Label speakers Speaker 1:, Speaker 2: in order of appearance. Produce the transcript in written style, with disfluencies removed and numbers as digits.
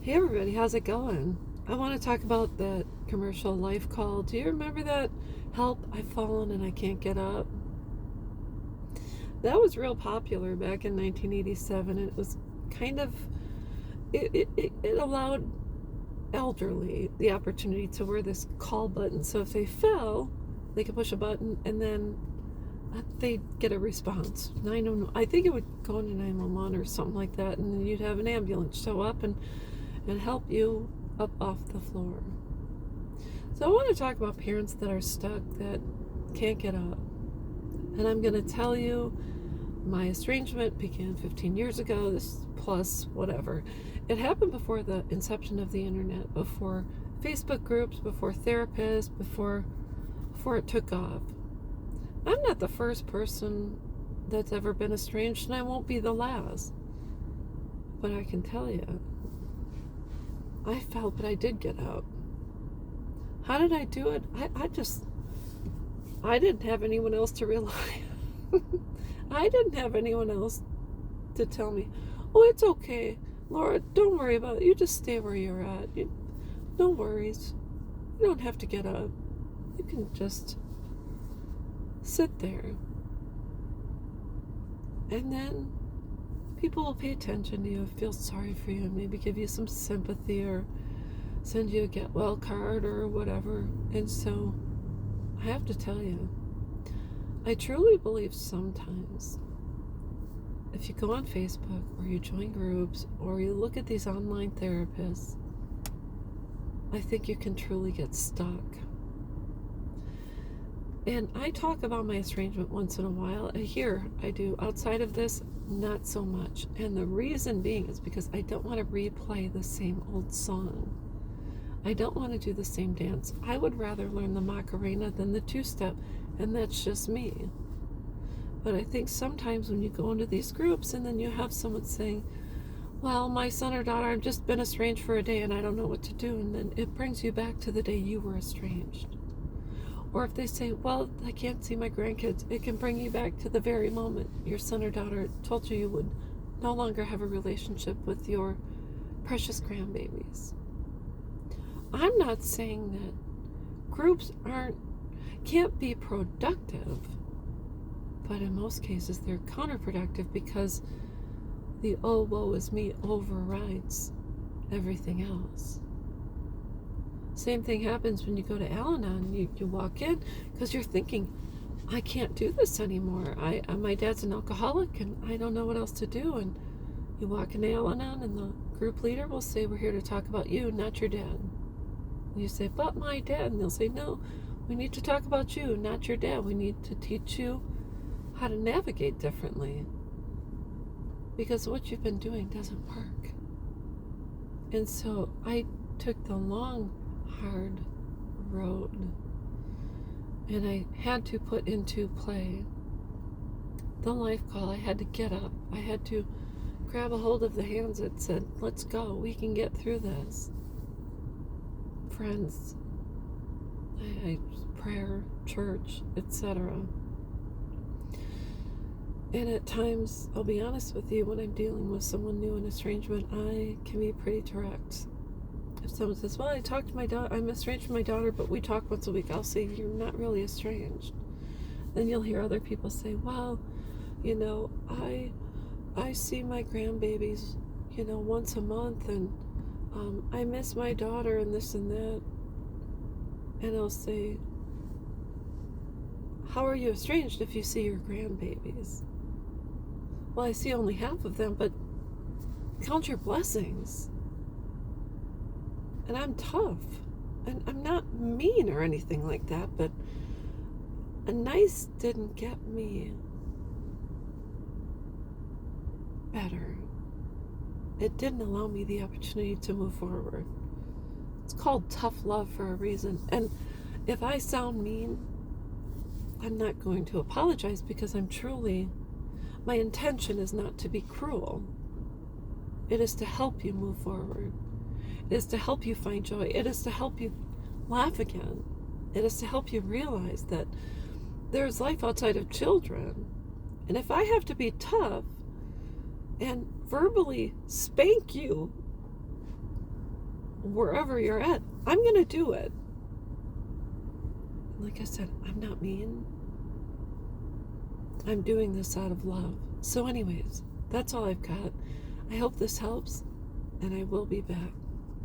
Speaker 1: Hey everybody, how's it going? I want to talk about that commercial Life Call. Do you remember that? Help, I've fallen and I can't get up. That was real popular back in 1987. It was kind of, it allowed elderly the opportunity to wear this call button. So if they fell, they could push a button and then they'd get a response. I think it would go into 911 or something like that, and then you'd have an ambulance show up and help you up off the floor. So I want to talk about parents that are stuck, that can't get up. And I'm going to tell you, my estrangement began 15 years ago, this plus whatever. It happened before the inception of the internet, before Facebook groups, before therapists, before it took off. I'm not the first person that's ever been estranged, and I won't be the last. But I can tell you, I fell, but I did get up. How did I do it? I didn't have anyone else to rely on. I didn't have anyone else to tell me, oh, it's okay, Laura, don't worry about it. You just stay where you're at. No worries. You don't have to get up. You can just sit there. And then people will pay attention to you, feel sorry for you, maybe give you some sympathy or send you a get well card or whatever. And so I have to tell you, I truly believe sometimes if you go on Facebook or you join groups or you look at these online therapists, I think you can truly get stuck. And I talk about my estrangement once in a while. Here I do. Outside of this, not so much. And the reason being is because I don't want to replay the same old song. I don't want to do the same dance. I would rather learn the Macarena than the two-step, and that's just me. But I think sometimes when you go into these groups and then you have someone saying, well, my son or daughter, I've just been estranged for a day and I don't know what to do, and then it brings you back to the day you were estranged. Or if they say, well, I can't see my grandkids, it can bring you back to the very moment your son or daughter told you would no longer have a relationship with your precious grandbabies. I'm not saying that groups can't be productive, but in most cases they're counterproductive because the oh, woe is me overrides everything else. Same thing happens when you go to Al-Anon. You walk in because you're thinking, I can't do this anymore. My dad's an alcoholic and I don't know what else to do. And you walk into Al-Anon and the group leader will say, we're here to talk about you, not your dad. And you say, but my dad. And they'll say, no, we need to talk about you, not your dad. We need to teach you how to navigate differently because what you've been doing doesn't work. And so I took the long, hard road, and I had to put into play the life call. I had to get up. I had to grab a hold of the hands that said, let's go, we can get through this. Friends, prayer, church, etc. And at times, I'll be honest with you, when I'm dealing with someone new in estrangement, I can be pretty direct. If someone says, well, I talked to my daughter, I'm estranged from my daughter, but we talk once a week, I'll say, you're not really estranged. Then you'll hear other people say, well, I see my grandbabies, once a month, and I miss my daughter and this and that. And I'll say, how are you estranged if you see your grandbabies? Well, I see only half of them, but count your blessings. And I'm tough, and I'm not mean or anything like that, but a nice didn't get me better. It didn't allow me the opportunity to move forward. It's called tough love for a reason. And if I sound mean, I'm not going to apologize because my intention is not to be cruel. It is to help you move forward. It is to help you find joy. It is to help you laugh again. It is to help you realize that there's life outside of children. And if I have to be tough and verbally spank you wherever you're at, I'm going to do it. Like I said, I'm not mean. I'm doing this out of love. So anyways, that's all I've got. I hope this helps, and I will be back.